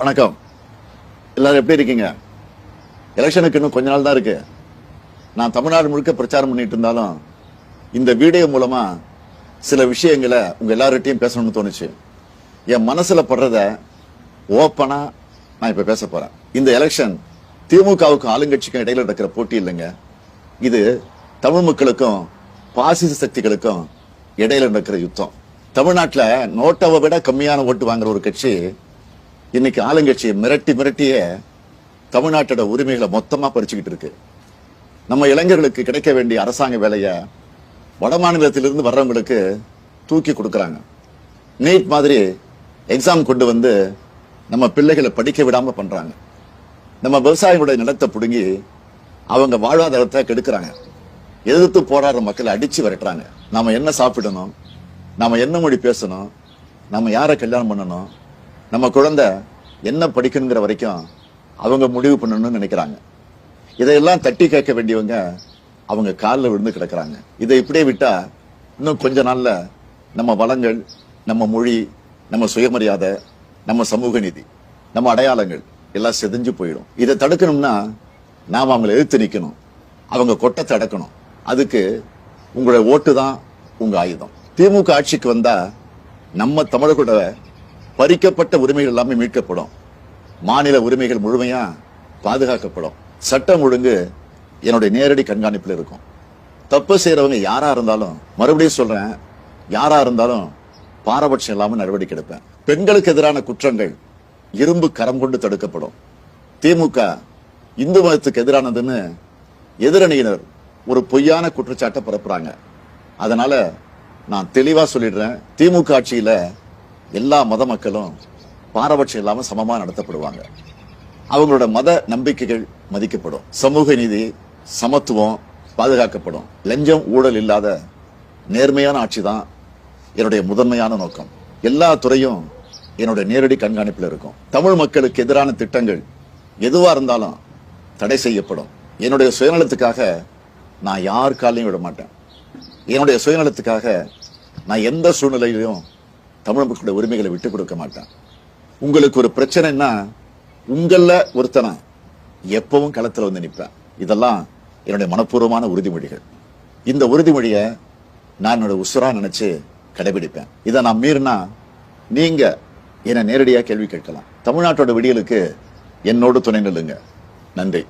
வணக்கம். எல்லாரும் எப்படி இருக்கீங்க? எலெக்ஷனுக்கு இன்னும் கொஞ்ச நாள் தான் இருக்கு. நான் தமிழ்நாடு முழுக்க பிரச்சாரம் பண்ணிட்டு இருந்தாலும் இந்த வீடியோ மூலமா சில விஷயங்களை உங்க எல்லார்கிட்டையும் பேசணும்னு தோணுச்சு. என் மனசுல படுறத ஓப்பனா நான் இப்ப பேச போறேன். இந்த எலெக்ஷன் திமுகவுக்கும் ஆளுங்கட்சிக்கும் இடையில நடக்கிற போட்டி இல்லைங்க. இது தமிழ் மக்களுக்கும் பாசிச சக்திகளுக்கும் இடையில நடக்கிற யுத்தம். தமிழ்நாட்டில் நோட்டாவை விட கம்மியான ஓட்டு வாங்குற ஒரு கட்சி இன்னைக்கு ஆளுங்கட்சியை மிரட்டியே தமிழ்நாட்டோட உரிமைகளை மொத்தமா பறிச்சுக்கிட்டு இருக்கு. நம்ம இளைஞர்களுக்கு கிடைக்க வேண்டிய அரசாங்க வேலையை வட மாநிலத்திலிருந்து வர்றவங்களுக்கு தூக்கி கொடுக்கறாங்க. நீட் மாதிரி எக்ஸாம் கொண்டு வந்து நம்ம பிள்ளைகளை படிக்க விடாம பண்றாங்க. நம்ம விவசாயிகளுடைய நிலத்தை புடுங்கி அவங்க வாழ்வாதாரத்தை கெடுக்கிறாங்க. எதிர்த்து போராடுற மக்களை அடிச்சு விரட்டுறாங்க. நாம என்ன சாப்பிடணும், நாம என்ன மொழி பேசணும், நம்ம யாரை கல்யாணம் பண்ணணும், நம்ம குழந்தை என்ன படிக்கணுங்கிற வரைக்கும் அவங்க முடிவு பண்ணணும்னு நினைக்கிறாங்க. இதையெல்லாம் தட்டி கேட்க வேண்டியவங்க அவங்க காலில் விழுந்து கிடக்குறாங்க. இதை இப்படியே விட்டா இன்னும் கொஞ்ச நாள்ல நம்ம வளங்கள், நம்ம மொழி, நம்ம சுயமரியாதை, நம்ம சமூக நீதி, நம்ம அடையாளங்கள் எல்லாம் செதஞ்சு போயிடும். இதை தடுக்கணும்னா நாம அவங்களை எதிர்த்து நிக்கணும், அவங்க கொட்டத்தை அடக்கணும். அதுக்கு உங்களுடைய ஓட்டு தான் உங்க ஆயுதம். திமுக ஆட்சிக்கு வந்தா நம்ம தமிழர்களோட பறிக்கப்பட்ட உரிமைகள் எல்லாமே மீட்கப்படும். மாநில உரிமைகள் முழுமையா பாதுகாக்கப்படும். சட்டம் ஒழுங்கு என்னுடைய நேரடி கண்காணிப்பில் இருக்கும். தப்பு செய்யறவங்க யாரா இருந்தாலும், மறுபடியும் சொல்றேன், யாரா இருந்தாலும் பாரபட்சம் இல்லாம நடவடிக்கை எடுப்பேன். பெண்களுக்கு எதிரான குற்றங்கள் இரும்பு கரம் கொண்டு தடுக்கப்படும். திமுக இந்து மதத்துக்கு எதிரானதுன்னு எதிரணியினர் ஒரு பொய்யான குற்றச்சாட்டை பரப்புறாங்க. அதனால நான் தெளிவா சொல்லிடுறேன், திமுக ஆட்சியில எல்லா மத மக்களும் பாரபட்சம் இல்லாம சமமா நடத்தப்படுவாங்க. அவங்களோட மத நம்பிக்கைகள் மதிக்கப்படும். சமூக நீதி, சமத்துவம் பாதுகாக்கப்படும். லஞ்சம், ஊழல் இல்லாத நேர்மையான ஆட்சி தான் என்னுடைய முதன்மையான நோக்கம். எல்லா துறையும் என்னுடைய நேரடி கண்காணிப்பில் இருக்கும். தமிழ் மக்களுக்கு எதிரான திட்டங்கள் எதுவா இருந்தாலும் தடை செய்யப்படும். என்னுடைய சுயநலத்துக்காக நான் யார் காலையும் விட மாட்டேன். என்னுடைய சுயநலத்துக்காக நான் எந்த சூழ்நிலையிலும் தமிழ் மக்களுடைய உரிமைகளை விட்டுக் கொடுக்க மாட்டேன். உங்களுக்கு ஒரு பிரச்சனைன்னா உங்கள ஒருத்தனை எப்பவும் களத்துல வந்து நிற்பேன். இதெல்லாம் என்னுடைய மனப்பூர்வமான உறுதிமொழிகள். இந்த உறுதிமொழியை நான் என்னோட உசுரா நினைச்சு கடைபிடிப்பேன். இதை நான் மீறினா நீங்க என்னை நேரடியாக கேள்வி கேட்கலாம். தமிழ்நாட்டோட விடியலுக்கு என்னோடு துணை நில்லுங்க. நன்றி.